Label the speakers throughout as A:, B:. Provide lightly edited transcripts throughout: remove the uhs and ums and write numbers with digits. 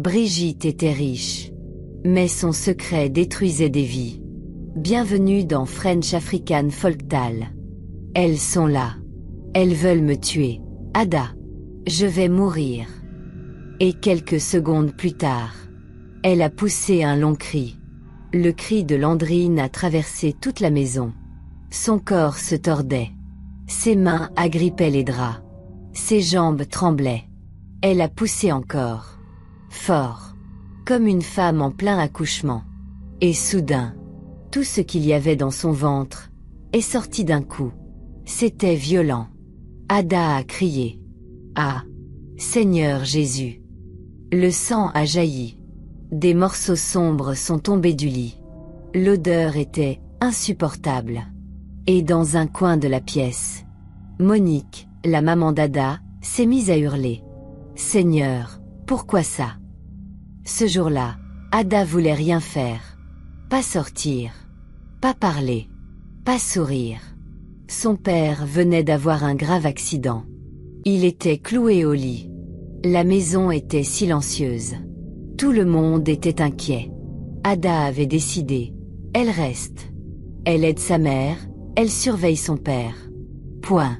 A: Brigitte était riche. Mais son secret détruisait des vies. Bienvenue dans French African Folktale. Elles sont là. Elles veulent me tuer. Ada. Je vais mourir. Et quelques secondes plus tard, elle a poussé un long cri. Le cri de Landrine a traversé toute la maison. Son corps se tordait. Ses mains agrippaient les draps. Ses jambes tremblaient. Elle a poussé encore. Fort. Comme une femme en plein accouchement. Et soudain, tout ce qu'il y avait dans son ventre est sorti d'un coup. C'était violent. Ada a crié. Ah! Seigneur Jésus! Le sang a jailli. Des morceaux sombres sont tombés du lit. L'odeur était insupportable. Et dans un coin de la pièce, Monique, la maman d'Ada, s'est mise à hurler. Seigneur, pourquoi ça? Ce jour-là, Ada voulait rien faire. Pas sortir. Pas parler. Pas sourire. Son père venait d'avoir un grave accident. Il était cloué au lit. La maison était silencieuse. Tout le monde était inquiet. Ada avait décidé. Elle reste. Elle aide sa mère, elle surveille son père. Point.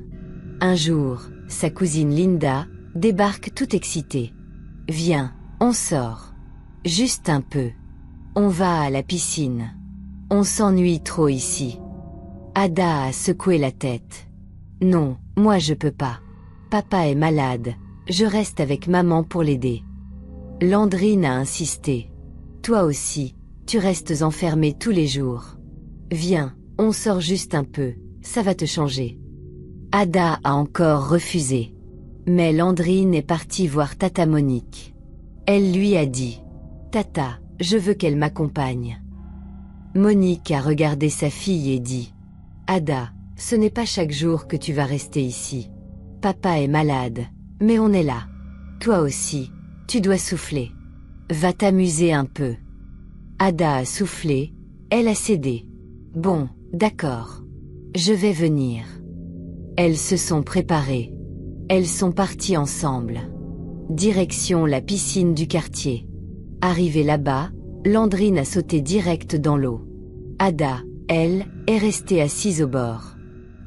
A: Un jour, sa cousine Linda débarque toute excitée. Viens, on sort. Juste un peu. On va à la piscine. On s'ennuie trop ici. Ada a secoué la tête. Non, moi je peux pas. Papa est malade, je reste avec maman pour l'aider. Landrine a insisté. Toi aussi, tu restes enfermée tous les jours. Viens, on sort juste un peu, ça va te changer. Ada a encore refusé. Mais Landrine est partie voir Tata Monique. Elle lui a dit. Tata, je veux qu'elle m'accompagne. Monique a regardé sa fille et dit. Ada, ce n'est pas chaque jour que tu vas rester ici. Papa est malade, mais on est là. Toi aussi, tu dois souffler. Va t'amuser un peu. Ada a soufflé, elle a cédé. Bon, d'accord. Je vais venir. Elles se sont préparées. Elles sont parties ensemble. Direction la piscine du quartier. Arrivée là-bas, Landrine a sauté direct dans l'eau. Ada, elle, est restée assise au bord.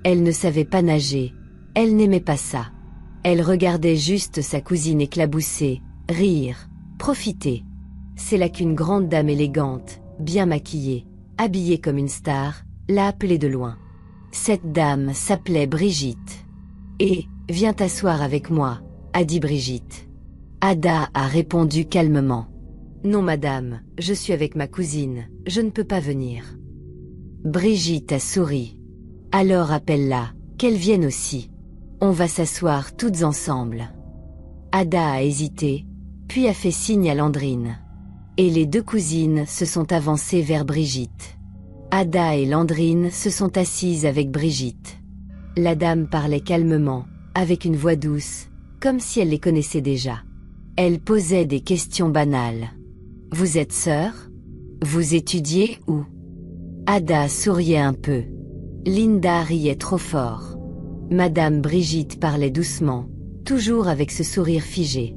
A: Elle ne savait pas nager. Elle n'aimait pas ça. Elle regardait juste sa cousine éclabousser, rire, profiter. C'est là qu'une grande dame élégante, bien maquillée, habillée comme une star, l'a appelée de loin. Cette dame s'appelait Brigitte. Et, viens t'asseoir avec moi, a dit Brigitte. Ada a répondu calmement. Non madame, je suis avec ma cousine, je ne peux pas venir. Brigitte a souri. Alors appelle-la, qu'elle vienne aussi. On va s'asseoir toutes ensemble. Ada a hésité, puis a fait signe à Landrine. Et les deux cousines se sont avancées vers Brigitte. Ada et Landrine se sont assises avec Brigitte. La dame parlait calmement, avec une voix douce, comme si elle les connaissait déjà. Elle posait des questions banales. Vous êtes sœurs? Vous étudiez où? Ada souriait un peu. Linda riait trop fort. Madame Brigitte parlait doucement, toujours avec ce sourire figé.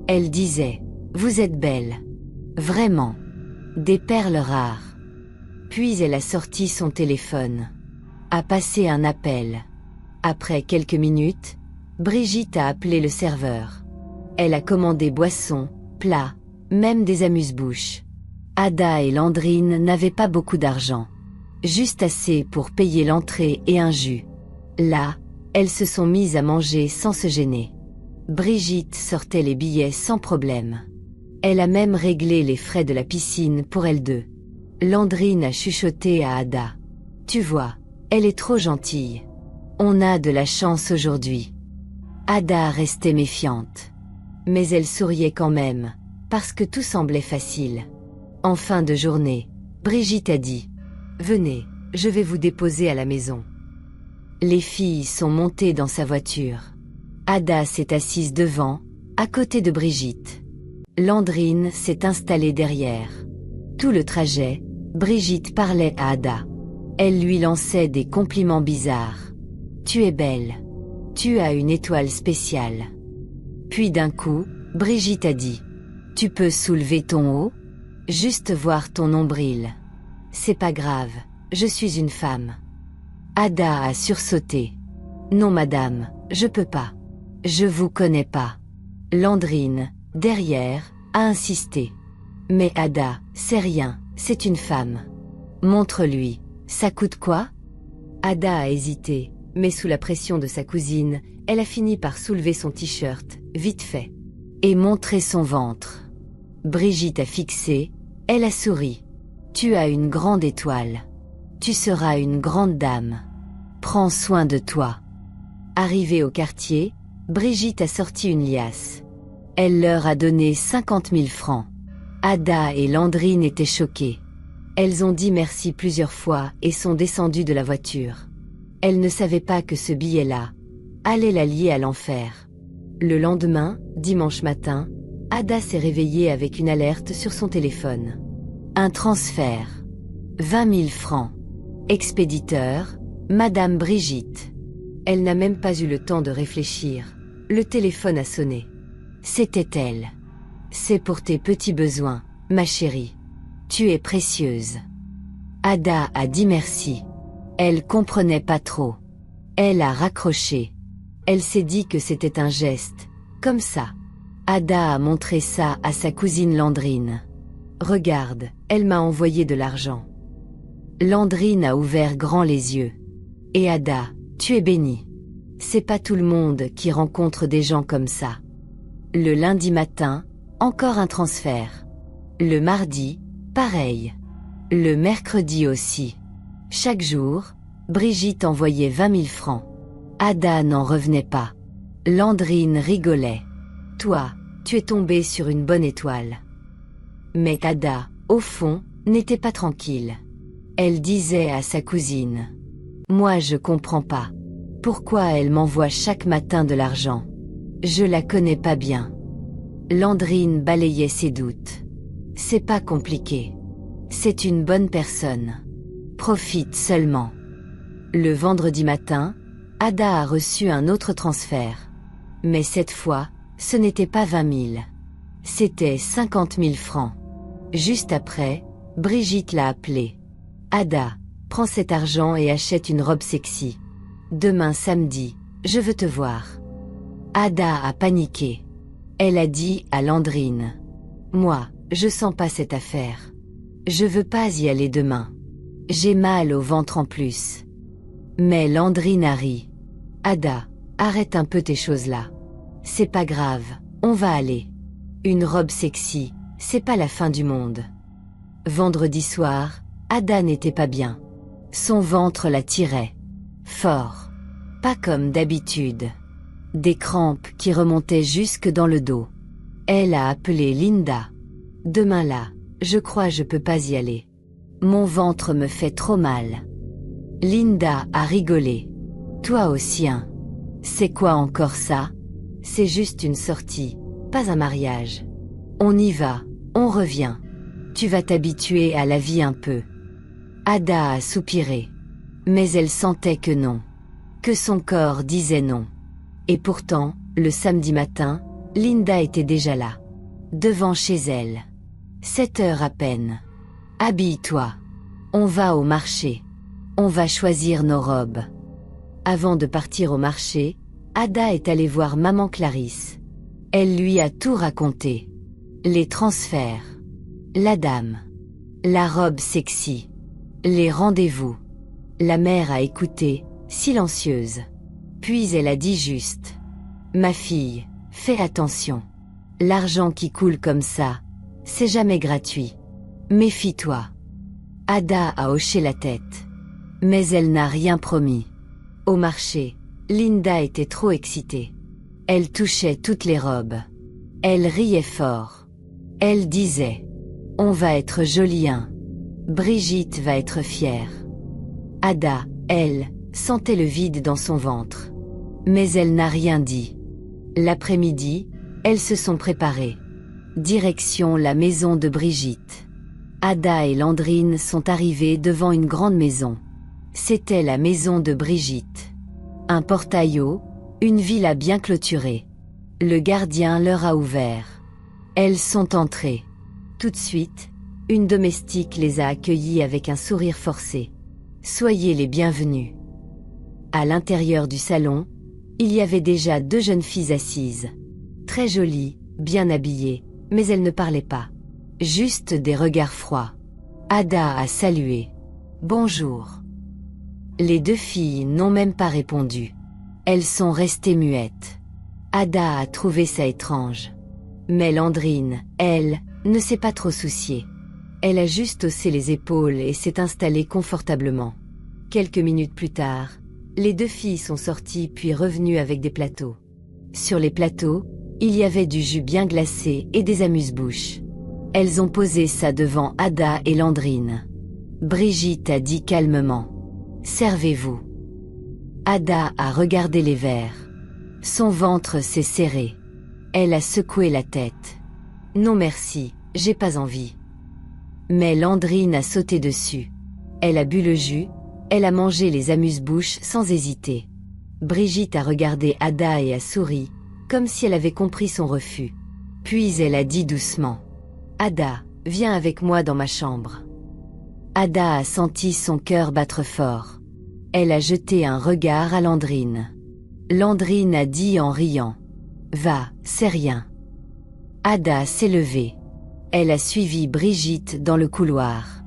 A: Elle disait, vous êtes belle. Vraiment. Des perles rares. Puis elle a sorti son téléphone. A passé un appel. Après quelques minutes, Brigitte a appelé le serveur. Elle a commandé boissons, plats, même des amuse-bouches. Ada et Landrine n'avaient pas beaucoup d'argent. Juste assez pour payer l'entrée et un jus. Là, elles se sont mises à manger sans se gêner. Brigitte sortait les billets sans problème. Elle a même réglé les frais de la piscine pour elles deux. Landrine a chuchoté à Ada. Tu vois, elle est trop gentille. On a de la chance aujourd'hui. Ada restait méfiante. Mais elle souriait quand même, parce que tout semblait facile. En fin de journée, Brigitte a dit « Venez, je vais vous déposer à la maison ». Les filles sont montées dans sa voiture. Ada s'est assise devant, à côté de Brigitte. Landrine s'est installée derrière. Tout le trajet, Brigitte parlait à Ada. Elle lui lançait des compliments bizarres. « Tu es belle. Tu as une étoile spéciale. » Puis d'un coup, Brigitte a dit « Tu peux soulever ton haut? Juste voir ton nombril. C'est pas grave, je suis une femme. Ada a sursauté. Non madame, je peux pas. Je vous connais pas. Landrine, derrière, a insisté. Mais Ada, c'est rien, c'est une femme. Montre-lui, ça coûte quoi? Ada a hésité, mais sous la pression de sa cousine, elle a fini par soulever son t-shirt, vite fait, et montrer son ventre. Brigitte a fixé, elle a souri. Tu as une grande étoile. Tu seras une grande dame. Prends soin de toi. Arrivée au quartier, Brigitte a sorti une liasse. Elle leur a donné 50 000 francs. Ada et Landrine étaient choquées. Elles ont dit merci plusieurs fois et sont descendues de la voiture. Elles ne savaient pas que ce billet-là allait la lier à l'enfer. Le lendemain, dimanche matin, Ada s'est réveillée avec une alerte sur son téléphone. Un transfert. 20 000 francs. Expéditeur, Madame Brigitte. Elle n'a même pas eu le temps de réfléchir. Le téléphone a sonné. C'était elle. C'est pour tes petits besoins, ma chérie. Tu es précieuse. Ada a dit merci. Elle comprenait pas trop. Elle a raccroché. Elle s'est dit que c'était un geste, comme ça. Ada a montré ça à sa cousine Landrine. Regarde, elle m'a envoyé de l'argent. Landrine a ouvert grand les yeux. Et Ada, tu es bénie. C'est pas tout le monde qui rencontre des gens comme ça. Le lundi matin, encore un transfert. Le mardi, pareil. Le mercredi aussi. Chaque jour, Brigitte envoyait 20 000 francs. Ada n'en revenait pas. Landrine rigolait. Toi, tu es tombée sur une bonne étoile. Mais Ada, au fond, n'était pas tranquille. Elle disait à sa cousine. Moi je comprends pas. Pourquoi elle m'envoie chaque matin de l'argent? Je la connais pas bien. Landrine balayait ses doutes. C'est pas compliqué. C'est une bonne personne. Profite seulement. Le vendredi matin, Ada a reçu un autre transfert. Mais cette fois, ce n'était pas 20 000. C'était 50 000 francs. Juste après, Brigitte l'a appelée. Ada, prends cet argent et achète une robe sexy. Demain samedi, je veux te voir. Ada a paniqué. Elle a dit à Landrine. Moi, je sens pas cette affaire. Je veux pas y aller demain. J'ai mal au ventre en plus. Mais Landrine a ri. Ada, arrête un peu tes choses là. C'est pas grave, on va aller. Une robe sexy, c'est pas la fin du monde. Vendredi soir, Ada n'était pas bien. Son ventre la tirait. Fort. Pas comme d'habitude. Des crampes qui remontaient jusque dans le dos. Elle a appelé Linda. Demain là, je crois je peux pas y aller. Mon ventre me fait trop mal. Linda a rigolé. Toi aussi hein. C'est quoi encore ça? C'est juste une sortie, pas un mariage. On y va, on revient. Tu vas t'habituer à la vie un peu. Ada a soupiré. Mais elle sentait que non. Que son corps disait non. Et pourtant, le samedi matin, Linda était déjà là. Devant chez elle. 7 heures à peine. Habille-toi. On va au marché. On va choisir nos robes. Avant de partir au marché, Ada est allée voir maman Clarisse. Elle lui a tout raconté. Les transferts. La dame. La robe sexy. Les rendez-vous. La mère a écouté, silencieuse. Puis elle a dit juste. Ma fille, fais attention. L'argent qui coule comme ça, c'est jamais gratuit. Méfie-toi. Ada a hoché la tête. Mais elle n'a rien promis. Au marché, Linda était trop excitée. Elle touchait toutes les robes. Elle riait fort. Elle disait. On va être jolie hein. Brigitte va être fière. Ada, elle, sentait le vide dans son ventre. Mais elle n'a rien dit. L'après-midi, elles se sont préparées. Direction la maison de Brigitte. Ada et Landrine sont arrivées devant une grande maison. C'était la maison de Brigitte. Un portail haut, une villa bien clôturée. Le gardien leur a ouvert. Elles sont entrées. Tout de suite, une domestique les a accueillies avec un sourire forcé. Soyez les bienvenus. À l'intérieur du salon, il y avait déjà 2 jeunes filles assises. Très jolies, bien habillées, mais elles ne parlaient pas. Juste des regards froids. Ada a salué. Bonjour. Les 2 filles n'ont même pas répondu. Elles sont restées muettes. Ada a trouvé ça étrange. Mais Landrine, elle, ne s'est pas trop souciée. Elle a juste haussé les épaules et s'est installée confortablement. Quelques minutes plus tard, les 2 filles sont sorties puis revenues avec des plateaux. Sur les plateaux, il y avait du jus bien glacé et des amuse-bouches. Elles ont posé ça devant Ada et Landrine. Brigitte a dit calmement. Servez-vous. Ada a regardé les verres. Son ventre s'est serré. Elle a secoué la tête. Non merci, j'ai pas envie. Mais Landrine a sauté dessus. Elle a bu le jus, elle a mangé les amuse-bouches sans hésiter. Brigitte a regardé Ada et a souri, comme si elle avait compris son refus. Puis elle a dit doucement. Ada, viens avec moi dans ma chambre. Ada a senti son cœur battre fort. Elle a jeté un regard à Landrine. Landrine a dit en riant. Va, c'est rien. Ada s'est levée. Elle a suivi Brigitte dans le couloir.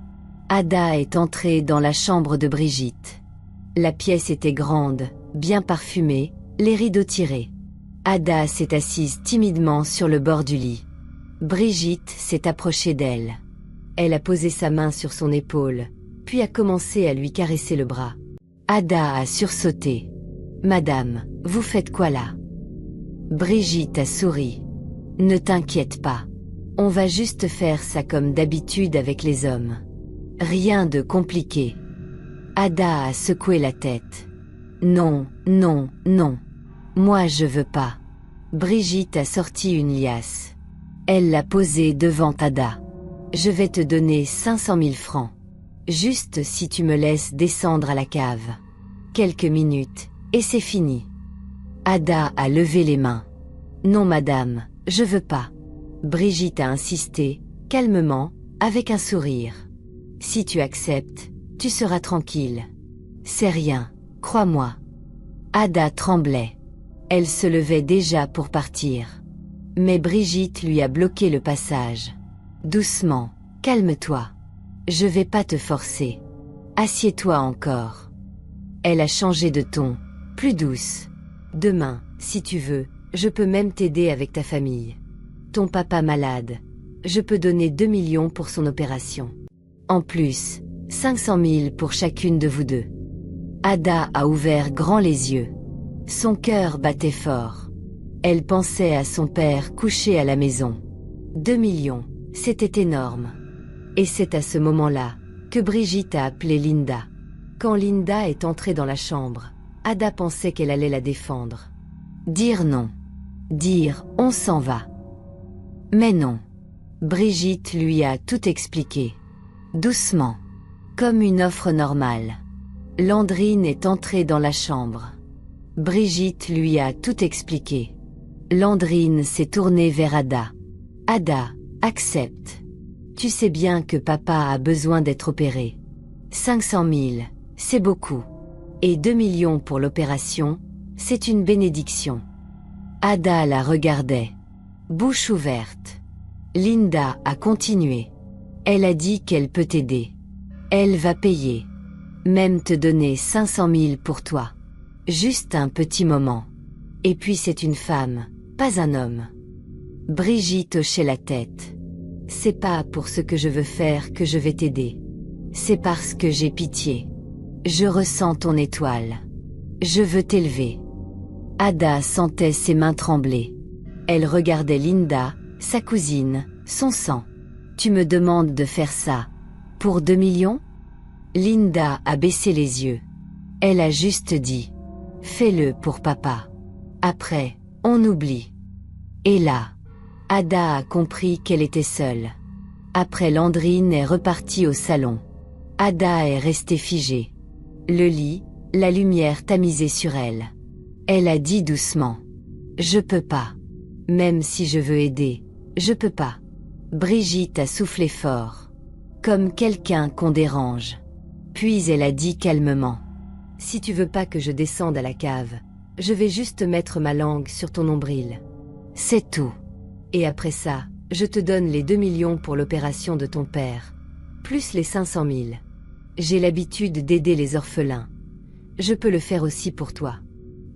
A: Ada est entrée dans la chambre de Brigitte. La pièce était grande, bien parfumée, les rideaux tirés. Ada s'est assise timidement sur le bord du lit. Brigitte s'est approchée d'elle. Elle a posé sa main sur son épaule, puis a commencé à lui caresser le bras. Ada a sursauté. Madame, vous faites quoi là? Brigitte a souri. Ne t'inquiète pas. On va juste faire ça comme d'habitude avec les hommes. Rien de compliqué. Ada a secoué la tête. Non, non, non. Moi je veux pas. Brigitte a sorti une liasse. Elle l'a posée devant Ada. Je vais te donner 500 000 francs. Juste si tu me laisses descendre à la cave. Quelques minutes, et c'est fini. Ada a levé les mains. Non madame, je veux pas. Brigitte a insisté, calmement, avec un sourire. Si tu acceptes, tu seras tranquille. C'est rien, crois-moi. Ada tremblait. Elle se levait déjà pour partir. Mais Brigitte lui a bloqué le passage. Doucement, calme-toi. Je vais pas te forcer. Assieds-toi encore. Elle a changé de ton, plus douce. Demain, si tu veux, je peux même t'aider avec ta famille. Ton papa malade. Je peux donner 2 millions pour son opération. En plus, 500 000 pour chacune de vous deux. Ada a ouvert grand les yeux. Son cœur battait fort. Elle pensait à son père couché à la maison. 2 millions, c'était énorme. Et c'est à ce moment-là que Brigitte a appelé Linda. Quand Linda est entrée dans la chambre, Ada pensait qu'elle allait la défendre. Dire non. Dire « on s'en va ». Mais non. Brigitte lui a tout expliqué. Doucement. Comme une offre normale. Landrine est entrée dans la chambre. Brigitte lui a tout expliqué. Landrine s'est tournée vers Ada. Ada, accepte. Tu sais bien que papa a besoin d'être opéré. 500 000, c'est beaucoup. Et 2 millions pour l'opération, c'est une bénédiction. Ada la regardait. Bouche ouverte. Linda a continué. Elle a dit qu'elle peut t'aider. Elle va payer. Même te donner 500 000 pour toi. Juste un petit moment. Et puis c'est une femme, pas un homme. Brigitte hochait la tête. C'est pas pour ce que je veux faire que je vais t'aider. C'est parce que j'ai pitié. Je ressens ton étoile. Je veux t'élever. Ada sentait ses mains trembler. Elle regardait Linda, sa cousine, son sang. Tu me demandes de faire ça. Pour 2 millions? Linda a baissé les yeux. Elle a juste dit. Fais-le pour papa. Après, on oublie. Et là, Ada a compris qu'elle était seule. Après Landrine est repartie au salon. Ada est restée figée. Le lit, la lumière tamisée sur elle. Elle a dit doucement. Je peux pas. Même si je veux aider, Je peux pas. Brigitte a soufflé fort. Comme quelqu'un qu'on dérange. Puis elle a dit calmement. Si tu veux pas que je descende à la cave, je vais juste mettre ma langue sur ton nombril. C'est tout. Et après ça, je te donne les 2 millions pour l'opération de ton père. Plus les 500 000. J'ai l'habitude d'aider les orphelins. Je peux le faire aussi pour toi.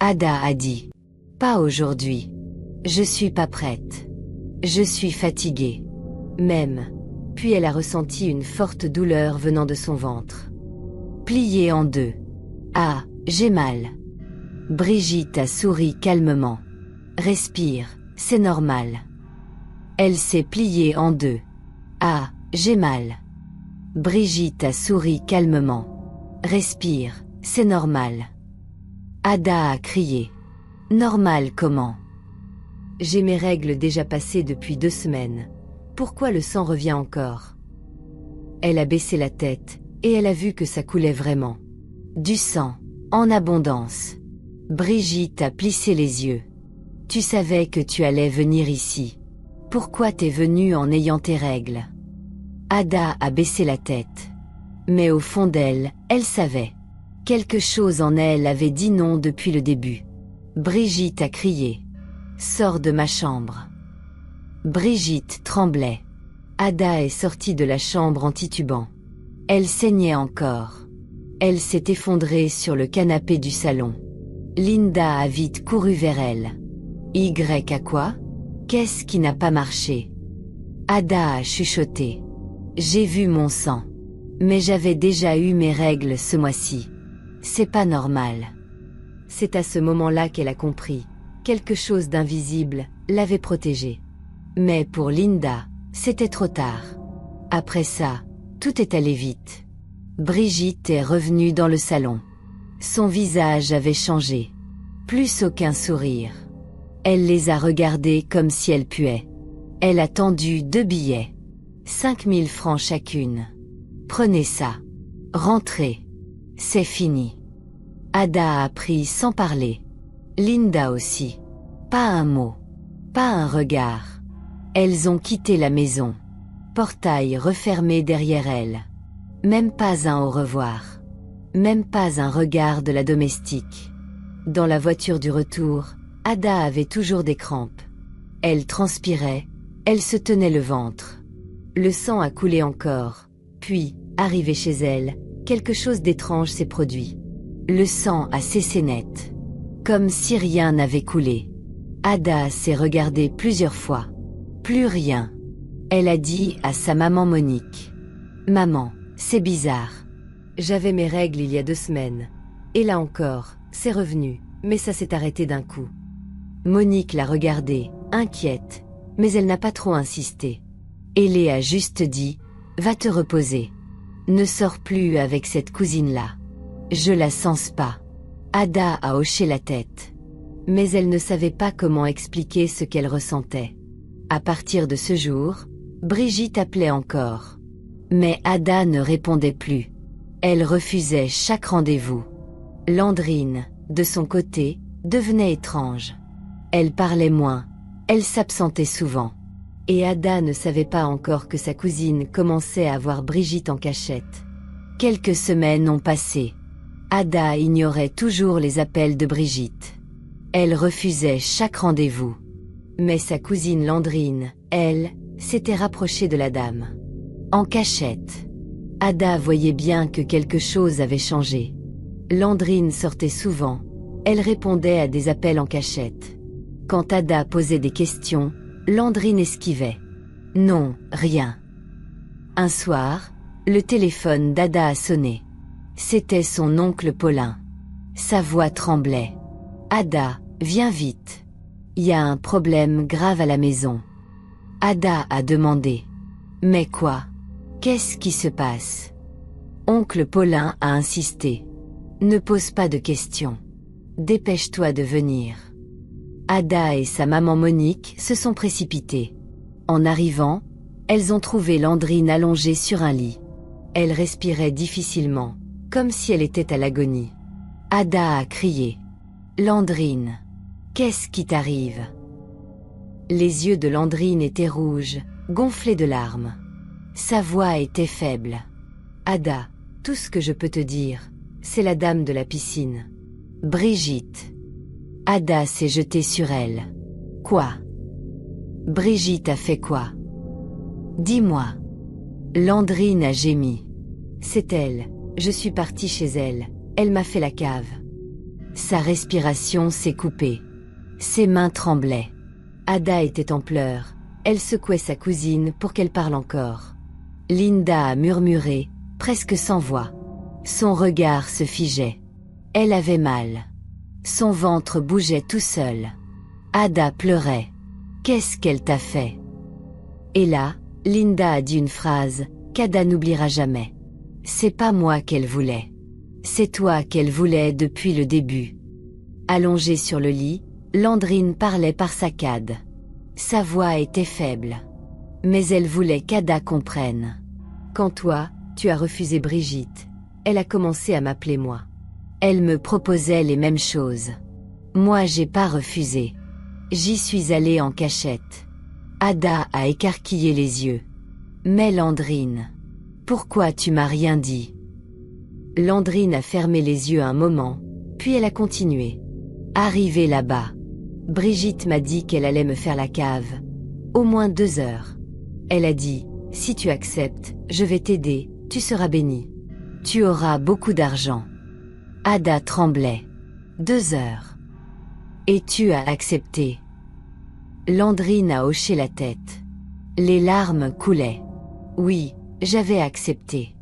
A: Ada a dit. Pas aujourd'hui. Je suis pas prête. Je suis fatiguée. Même. Puis elle a ressenti une forte douleur venant de son ventre. Pliée en deux. Ah, j'ai mal. Brigitte a souri calmement. Respire, c'est normal. Elle s'est pliée en deux. Ah, j'ai mal. Brigitte a souri calmement. Respire, c'est normal. Ada a crié. Normal comment? J'ai mes règles déjà passées depuis 2 semaines. Pourquoi le sang revient encore? Elle a baissé la tête, et elle a vu que ça coulait vraiment. Du sang, en abondance. Brigitte a plissé les yeux. Tu savais que tu allais venir ici. Pourquoi t'es venue en ayant tes règles? Ada a baissé la tête. Mais au fond d'elle, elle savait. Quelque chose en elle avait dit non depuis le début. Brigitte a crié. Sors de ma chambre. Brigitte tremblait. Ada est sortie de la chambre en titubant. Elle saignait encore. Elle s'est effondrée sur le canapé du salon. Linda a vite couru vers elle. Y à quoi? Qu'est-ce qui n'a pas marché? Ada a chuchoté. J'ai vu mon sang. Mais j'avais déjà eu mes règles ce mois-ci. C'est pas normal. C'est à ce moment-là qu'elle a compris. Quelque chose d'invisible l'avait protégée. Mais pour Linda, c'était trop tard. Après ça, tout est allé vite. Brigitte est revenue dans le salon. Son visage avait changé. Plus aucun sourire. Elle les a regardés comme si elle puait. Elle a tendu 2 billets. 5 000 francs chacune. Prenez ça. Rentrez. C'est fini. Ada a pris sans parler. Linda aussi. Pas un mot. Pas un regard. Elles ont quitté la maison. Portail refermé derrière elles. Même pas un au revoir. Même pas un regard de la domestique. Dans la voiture du retour, Ada avait toujours des crampes. Elle transpirait, elle se tenait le ventre. Le sang a coulé encore. Puis, arrivé chez elle, quelque chose d'étrange s'est produit. Le sang a cessé net. Comme si rien n'avait coulé. Ada s'est regardée plusieurs fois. Plus rien. Elle a dit à sa maman Monique. Maman, c'est bizarre. J'avais mes règles il y a 2 semaines. Et là encore, c'est revenu, mais ça s'est arrêté d'un coup. Monique l'a regardée, inquiète, mais elle n'a pas trop insisté. Elé a juste dit, va te reposer. Ne sors plus avec cette cousine-là. Je la sens pas. Ada a hoché la tête. Mais elle ne savait pas comment expliquer ce qu'elle ressentait. À partir de ce jour, Brigitte appelait encore. Mais Ada ne répondait plus. Elle refusait chaque rendez-vous. Landrine, de son côté, devenait étrange. Elle parlait moins, elle s'absentait souvent. Et Ada ne savait pas encore que sa cousine commençait à voir Brigitte en cachette. Quelques semaines ont passé. Ada ignorait toujours les appels de Brigitte. Elle refusait chaque rendez-vous. Mais sa cousine Landrine, elle, s'était rapprochée de la dame. En cachette. Ada voyait bien que quelque chose avait changé. Landrine sortait souvent. Elle répondait à des appels en cachette. Quand Ada posait des questions, Landrine esquivait. Non, rien. Un soir, le téléphone d'Ada a sonné. C'était son oncle Paulin. Sa voix tremblait. Ada, viens vite. Il y a un problème grave à la maison. Ada a demandé. Mais quoi? Qu'est-ce qui se passe? Oncle Paulin a insisté. Ne pose pas de questions. Dépêche-toi de venir. Ada et sa maman Monique se sont précipitées. En arrivant, elles ont trouvé Landrine allongée sur un lit. Elle respirait difficilement, comme si elle était à l'agonie. Ada a crié. Landrine, qu'est-ce qui t'arrive? Les yeux de Landrine étaient rouges, gonflés de larmes. Sa voix était faible. Ada, tout ce que je peux te dire, c'est la dame de la piscine. Brigitte. Ada s'est jetée sur elle. Quoi? Brigitte a fait quoi? Dis-moi. Landrine a gémi. C'est elle, je suis partie chez elle, elle m'a fait la cave. Sa respiration s'est coupée. Ses mains tremblaient. Ada était en pleurs, elle secouait sa cousine pour qu'elle parle encore. Linda a murmuré, presque sans voix. Son regard se figeait. Elle avait mal. Son ventre bougeait tout seul. Ada pleurait. Qu'est-ce qu'elle t'a fait? Et là, Linda a dit une phrase qu'Ada n'oubliera jamais. C'est pas moi qu'elle voulait. C'est toi qu'elle voulait depuis le début. Allongée sur le lit, Landrine parlait par saccades. Sa voix était faible. Mais elle voulait qu'Ada comprenne. Quand toi, tu as refusé Brigitte, elle a commencé à m'appeler moi. Elle me proposait les mêmes choses. Moi j'ai pas refusé. J'y suis allée en cachette. Ada a écarquillé les yeux. Mais Landrine, pourquoi tu m'as rien dit? Landrine a fermé les yeux un moment, puis elle a continué. Arrivée là-bas, Brigitte m'a dit qu'elle allait me faire la cave. Au moins 2 heures. Elle a dit, si tu acceptes, je vais t'aider, tu seras béni. Tu auras beaucoup d'argent. Ada tremblait. 2 heures. Et tu as accepté. Landrine a hoché la tête. Les larmes coulaient. Oui, j'avais accepté.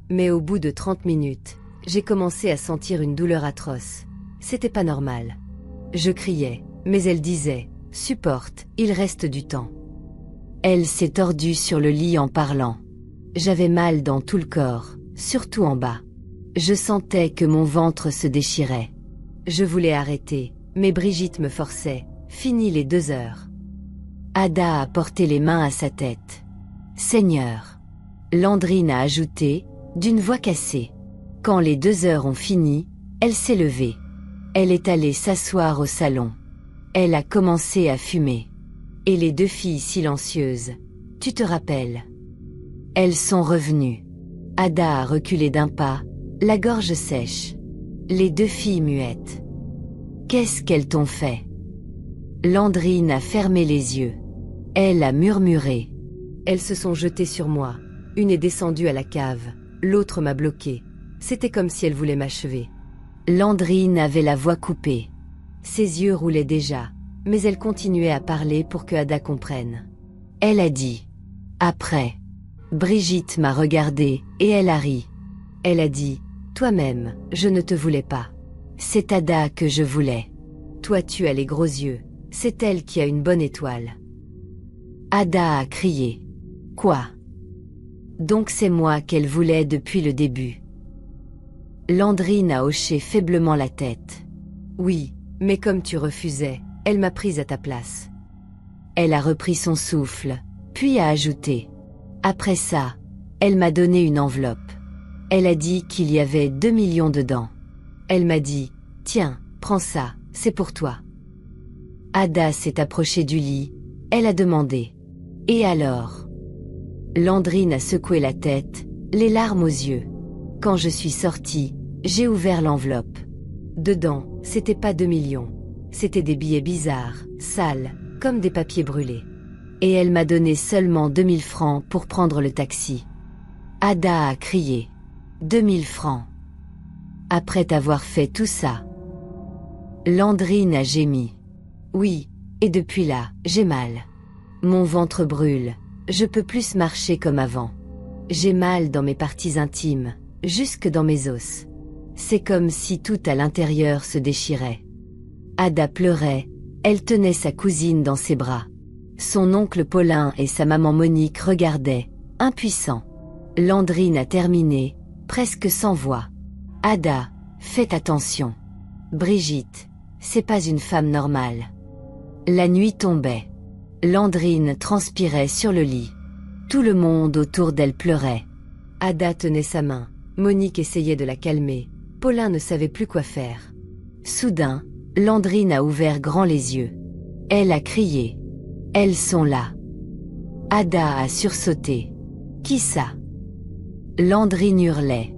A: Mais au bout de 30 minutes, j'ai commencé à sentir une douleur atroce. C'était pas normal. Je criais, mais elle disait, supporte, il reste du temps. Elle s'est tordue sur le lit en parlant. J'avais mal dans tout le corps, surtout en bas. Je sentais que mon ventre se déchirait. Je voulais arrêter, mais Brigitte me forçait. Fini les 2 heures. Ada a porté les mains à sa tête. Seigneur. Landrine a ajouté, d'une voix cassée. Quand les 2 heures ont fini, elle s'est levée. Elle est allée s'asseoir au salon. Elle a commencé à fumer. Et les 2 filles silencieuses. Tu te rappelles? Elles sont revenues. Ada a reculé d'un pas, la gorge sèche. Les 2 filles muettes. Qu'est-ce qu'elles t'ont fait? Landrine a fermé les yeux. Elle a murmuré. Elles se sont jetées sur moi. Une est descendue à la cave, l'autre m'a bloquée. C'était comme si elle voulait m'achever. Landrine avait la voix coupée. Ses yeux roulaient déjà, mais elle continuait à parler pour que Ada comprenne. Elle a dit. Après. Brigitte m'a regardée, et elle a ri. Elle a dit, toi-même, je ne te voulais pas. C'est Ada que je voulais. Toi tu as les gros yeux, c'est elle qui a une bonne étoile. Ada a crié. Quoi? Donc c'est moi qu'elle voulait depuis le début. Landrine a hoché faiblement la tête. Oui, mais comme tu refusais, elle m'a prise à ta place. Elle a repris son souffle, puis a ajouté. Après ça, elle m'a donné une enveloppe. Elle a dit qu'il y avait 2 millions dedans. Elle m'a dit, tiens, prends ça, c'est pour toi. Ada s'est approchée du lit, elle a demandé. Et alors? Landrine a secoué la tête, les larmes aux yeux. Quand je suis sortie, j'ai ouvert l'enveloppe. Dedans, c'était pas 2 millions. C'était des billets bizarres, sales, comme des papiers brûlés. Et elle m'a donné seulement 2000 francs pour prendre le taxi. Ada a crié. 2000 francs. Après t'avoir fait tout ça. Landrine a gémi. Oui, et depuis là, j'ai mal. Mon ventre brûle, je peux plus marcher comme avant. J'ai mal dans mes parties intimes, jusque dans mes os. C'est comme si tout à l'intérieur se déchirait. Ada pleurait, elle tenait sa cousine dans ses bras. Son oncle Paulin et sa maman Monique regardaient, impuissants. Landrine a terminé, presque sans voix. Ada, faites attention. Brigitte, c'est pas une femme normale. La nuit tombait. Landrine transpirait sur le lit. Tout le monde autour d'elle pleurait. Ada tenait sa main, Monique essayait de la calmer, Paulin ne savait plus quoi faire. Soudain, Landrine a ouvert grand les yeux. Elle a crié. Elles sont là. Ada a sursauté. Qui ça? Landrine hurlait.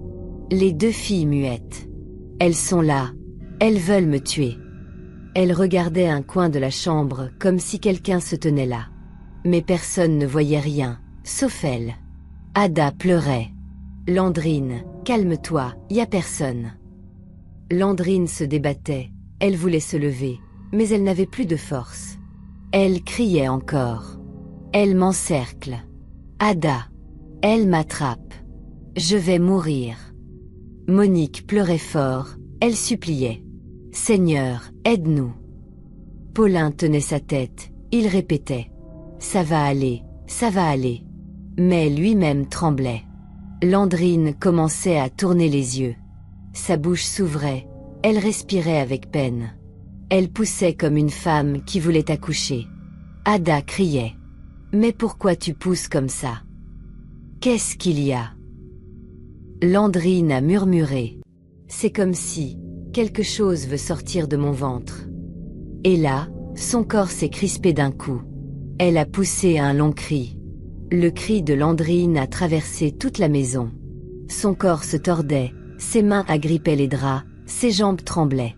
A: Les deux filles muettes. Elles sont là. Elles veulent me tuer. Elle regardait un coin de la chambre comme si quelqu'un se tenait là. Mais personne ne voyait rien, sauf elle. Ada pleurait. Landrine, calme-toi, y a personne. Landrine se débattait, elle voulait se lever, mais elle n'avait plus de force. Elle criait encore. Elle m'encercle. Ada. Elle m'attrape. Je vais mourir. Monique pleurait fort, elle suppliait. Seigneur, aide-nous. Paulin tenait sa tête, il répétait. Ça va aller, ça va aller. Mais lui-même tremblait. Landrine commençait à tourner les yeux. Sa bouche s'ouvrait, elle respirait avec peine. Elle poussait comme une femme qui voulait accoucher. Ada criait. Mais pourquoi tu pousses comme ça? Qu'est-ce qu'il y a? Landrine a murmuré. C'est comme si quelque chose veut sortir de mon ventre. Et là, son corps s'est crispé d'un coup. Elle a poussé un long cri. Le cri de Landrine a traversé toute la maison. Son corps se tordait, ses mains agrippaient les draps, ses jambes tremblaient.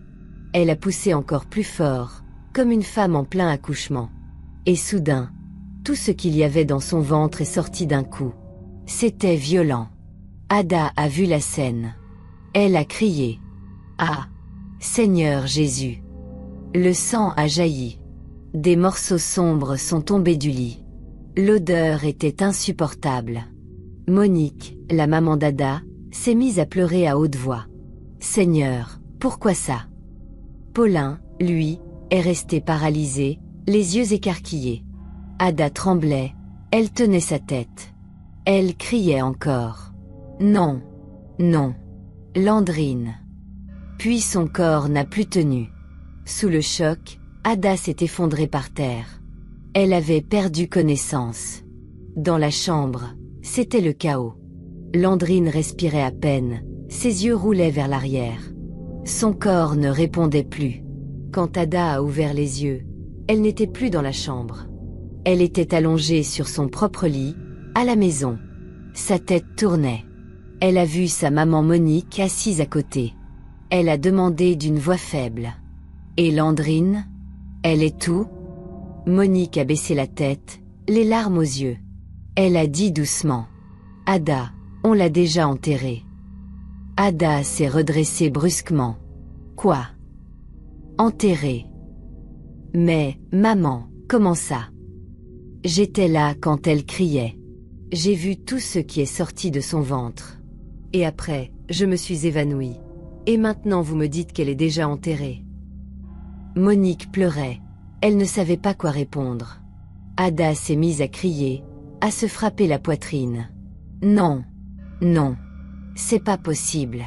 A: Elle a poussé encore plus fort, comme une femme en plein accouchement. Et soudain, tout ce qu'il y avait dans son ventre est sorti d'un coup. C'était violent. Ada a vu la scène. Elle a crié. Ah! Seigneur Jésus! Le sang a jailli. Des morceaux sombres sont tombés du lit. L'odeur était insupportable. Monique, la maman d'Ada, s'est mise à pleurer à haute voix. Seigneur, pourquoi ça? Paulin, lui, est resté paralysé, les yeux écarquillés. Ada tremblait, elle tenait sa tête. Elle criait encore. Non, non. Landrine. Puis son corps n'a plus tenu. Sous le choc, Ada s'est effondrée par terre. Elle avait perdu connaissance. Dans la chambre, c'était le chaos. Landrine respirait à peine, ses yeux roulaient vers l'arrière. Son corps ne répondait plus. Quand Ada a ouvert les yeux, elle n'était plus dans la chambre. Elle était allongée sur son propre lit, à la maison. Sa tête tournait. Elle a vu sa maman Monique assise à côté. Elle a demandé d'une voix faible. Et Landrine? Elle est où? Monique a baissé la tête, les larmes aux yeux. Elle a dit doucement. Ada, on l'a déjà enterrée. Ada s'est redressée brusquement. Quoi? Enterrée? Mais, maman, comment ça? J'étais là quand elle criait. J'ai vu tout ce qui est sorti de son ventre. Et après, je me suis évanouie. Et maintenant vous me dites qu'elle est déjà enterrée. Monique pleurait. Elle ne savait pas quoi répondre. Ada s'est mise à crier, à se frapper la poitrine. Non. Non. C'est pas possible.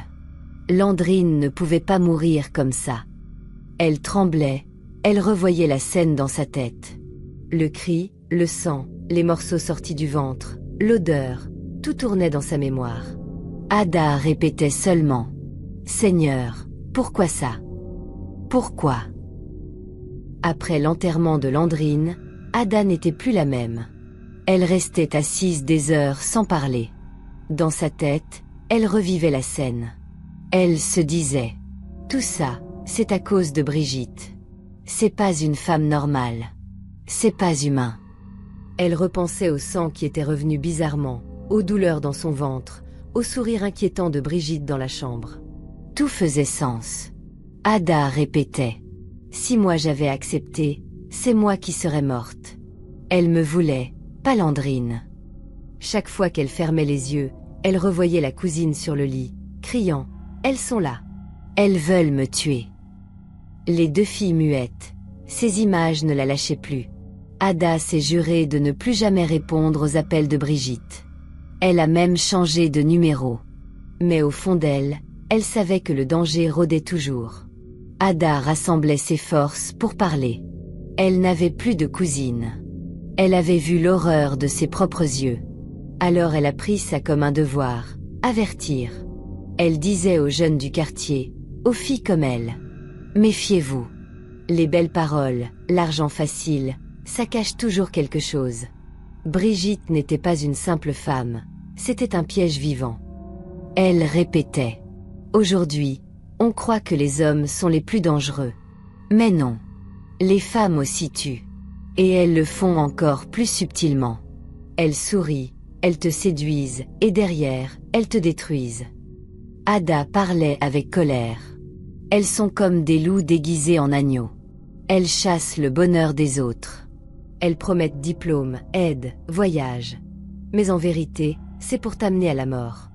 A: Landrine ne pouvait pas mourir comme ça. Elle tremblait, elle revoyait la scène dans sa tête. Le cri, le sang, les morceaux sortis du ventre, l'odeur, tout tournait dans sa mémoire. Ada répétait seulement. Seigneur, pourquoi ça? Pourquoi? Après l'enterrement de Landrine, Ada n'était plus la même. Elle restait assise des heures sans parler. Dans sa tête, elle revivait la scène. Elle se disait, tout ça, c'est à cause de Brigitte. C'est pas une femme normale. C'est pas humain. Elle repensait au sang qui était revenu bizarrement, aux douleurs dans son ventre, au sourire inquiétant de Brigitte dans la chambre. Tout faisait sens. Ada répétait. Si moi j'avais accepté, c'est moi qui serais morte. Elle me voulait, pas Landrine. Chaque fois qu'elle fermait les yeux, elle revoyait la cousine sur le lit, criant « Elles sont là. Elles veulent me tuer. » Les deux filles muettes, ces images ne la lâchaient plus. Ada s'est juré de ne plus jamais répondre aux appels de Brigitte. Elle a même changé de numéro. Mais au fond d'elle, elle savait que le danger rôdait toujours. Ada rassemblait ses forces pour parler. Elle n'avait plus de cousine. Elle avait vu l'horreur de ses propres yeux. Alors elle a pris ça comme un devoir, avertir. Elle disait aux jeunes du quartier, aux filles comme elle, « Méfiez-vous. Les belles paroles, l'argent facile, Ça cache toujours quelque chose. Brigitte n'était pas une simple femme, c'était un piège vivant. Elle répétait. Aujourd'hui, on croit que les hommes sont les plus dangereux. Mais non. Les femmes aussi tuent. Et elles le font encore plus subtilement. Elles sourient, elles te séduisent, et derrière, elles te détruisent. Ada parlait avec colère. Elles sont comme des loups déguisés en agneaux. Elles chassent le bonheur des autres. Elles promettent diplômes, aide, voyage. Mais en vérité, c'est pour t'amener à la mort.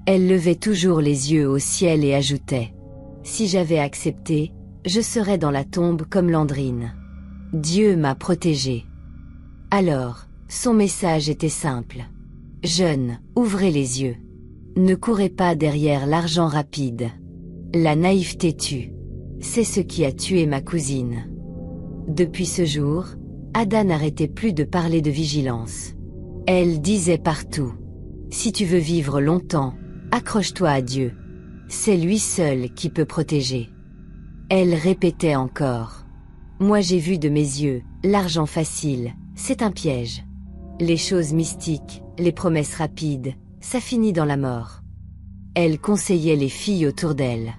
A: Elle levait toujours les yeux au ciel et ajoutait « Si j'avais accepté, je serais dans la tombe comme Landrine. Dieu m'a protégée. » Alors, son message était simple. « Jeunes, ouvrez les yeux. Ne courez pas derrière l'argent rapide. La naïveté tue. C'est ce qui a tué ma cousine. » Depuis ce jour, Ada n'arrêtait plus de parler de vigilance. Elle disait partout « Si tu veux vivre longtemps, accroche-toi à Dieu. C'est lui seul qui peut protéger. » Elle répétait encore « Moi j'ai vu de mes yeux, l'argent facile, c'est un piège. Les choses mystiques, les promesses rapides, ça finit dans la mort. » Elle conseillait les filles autour d'elle.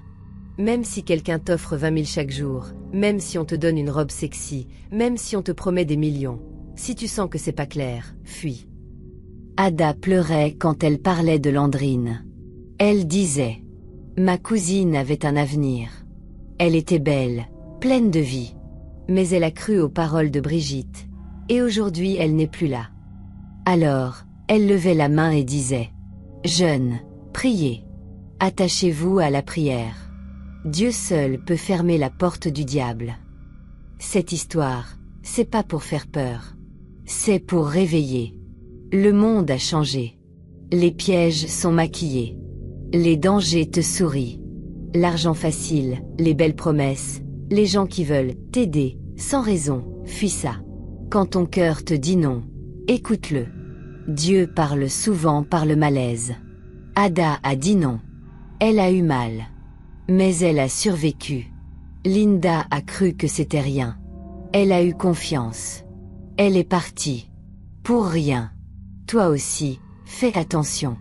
A: Même si quelqu'un t'offre 20 000 chaque jour, même si on te donne une robe sexy, même si on te promet des millions, si tu sens que c'est pas clair, fuis. Ada pleurait quand elle parlait de Landrine. Elle disait « Ma cousine avait un avenir. Elle était belle, pleine de vie. Mais elle a cru aux paroles de Brigitte. Et aujourd'hui elle n'est plus là. » Alors, elle levait la main et disait « Jeunes, priez. Attachez-vous à la prière. Dieu seul peut fermer la porte du diable. » Cette histoire, c'est pas pour faire peur. C'est pour réveiller. Le monde a changé. Les pièges sont maquillés. Les dangers te sourient. L'argent facile, les belles promesses, les gens qui veulent t'aider, sans raison, fuis ça. Quand ton cœur te dit non, écoute-le. Dieu parle souvent par le malaise. Ada a dit non. Elle a eu mal. Mais elle a survécu. Linda a cru que c'était rien. Elle a eu confiance. Elle est partie. Pour rien. Toi aussi, fais attention.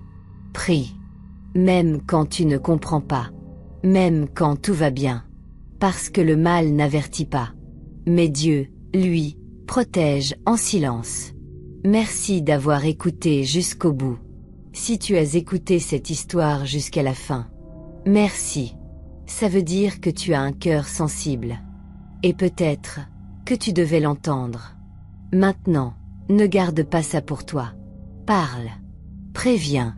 A: Prie. Même quand tu ne comprends pas. Même quand tout va bien. Parce que le mal n'avertit pas. Mais Dieu, lui, protège en silence. Merci d'avoir écouté jusqu'au bout. Si tu as écouté cette histoire jusqu'à la fin, merci. Ça veut dire que tu as un cœur sensible. Et peut-être que tu devais l'entendre. Maintenant, ne garde pas ça pour toi. Parle. Préviens.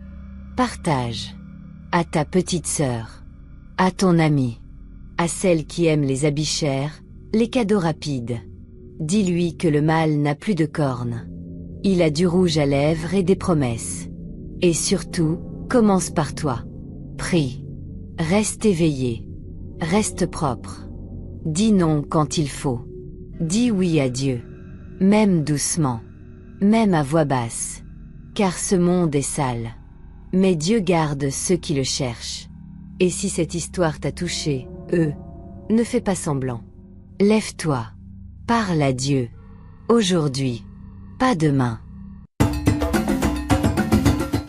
A: Partage. À ta petite sœur. À ton amie. À celle qui aime les habits chers, les cadeaux rapides. Dis-lui que le mal n'a plus de cornes. Il a du rouge à lèvres et des promesses. Et surtout, commence par toi. Prie. Reste éveillé. Reste propre. Dis non quand il faut. Dis oui à Dieu. Même doucement. Même à voix basse. Car ce monde est sale. Mais Dieu garde ceux qui le cherchent. Et si cette histoire t'a touché, ne fais pas semblant. Lève-toi. Parle à Dieu. Aujourd'hui. Pas demain.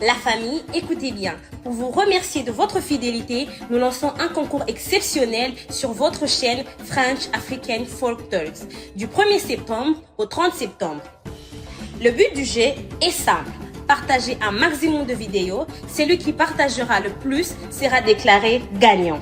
B: La famille, écoutez bien. Pour vous remercier de votre fidélité, nous lançons un concours exceptionnel sur votre chaîne French African Folk Talks du 1er septembre au 30 septembre. Le but du jeu est simple. Partager un maximum de vidéos. Celui qui partagera le plus sera déclaré gagnant.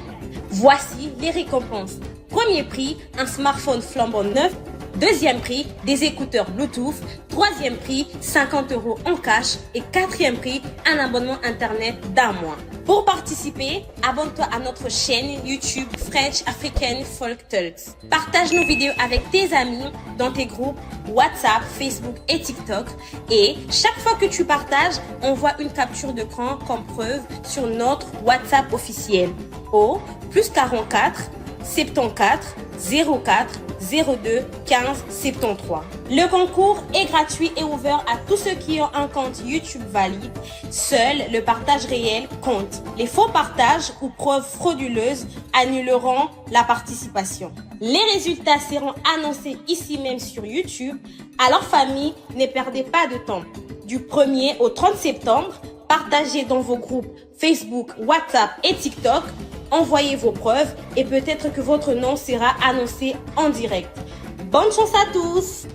B: Voici les récompenses. Premier prix, un smartphone flambant neuf. Deuxième prix, des écouteurs Bluetooth. Troisième prix, 50 € en cash. Et quatrième prix, un abonnement internet d'1 mois. Pour participer, abonne-toi à notre chaîne YouTube French African Folk Talks. Partage nos vidéos avec tes amis dans tes groupes WhatsApp, Facebook et TikTok. Et chaque fois que tu partages, envoie une capture d'écran comme preuve sur notre WhatsApp officiel au +44 74 04 02 15 73. Le concours est gratuit et ouvert à tous ceux qui ont un compte YouTube valide. Seul le partage réel compte. Les faux partages ou preuves frauduleuses annuleront la participation. Les résultats seront annoncés ici même sur YouTube. Alors famille, ne perdez pas de temps. Du 1er au 30 septembre, partagez dans vos groupes Facebook, WhatsApp et TikTok. Envoyez vos preuves et peut-être que votre nom sera annoncé en direct. Bonne chance à tous!